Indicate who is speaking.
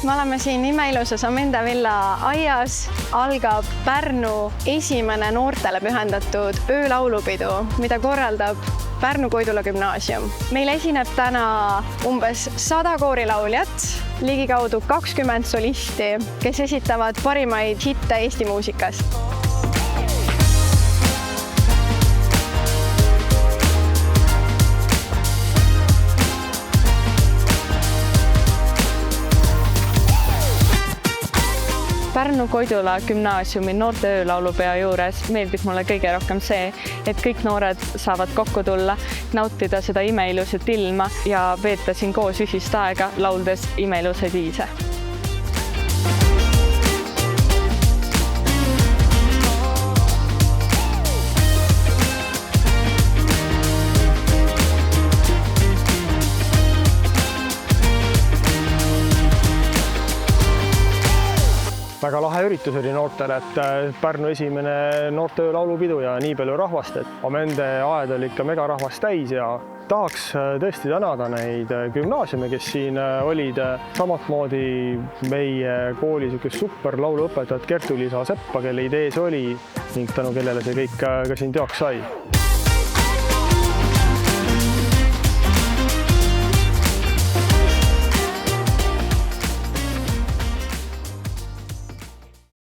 Speaker 1: Me oleme siin imeilusas Amenda villa aias. Algab Pärnu esimene noortele pühendatud öölaulupidu, mida korraldab Pärnu Koidula gümnaasium. Meil esineb täna umbes 100 koorilauljat, ligikaudu 20 solisti, kes esitavad parimaid hitte Eesti muusikas. Pärnu Koidula gümnaasiumi noorte öölaulupeo juures meeldib mulle kõige rohkem see, et kõik noored saavad kokku tulla, nautida seda imeilusat ilma ja veeta siin koos ühist aega, lauldes imeilusaid viise.
Speaker 2: Väga lahe üritus oli noortele, et Pärnu esimene noorte öölaulupidu ja nii palju rahvast, et Amende aed oli ikka mega rahvast täis ja tahaks tõesti tänada neid gümnaasiume, kes siin olid. Samatmoodi meie kooli super lauluõpetajat Kertu-Liisa Seppa, kelle idee see oli ning tänu kellele see kõik ka siin teoks sai.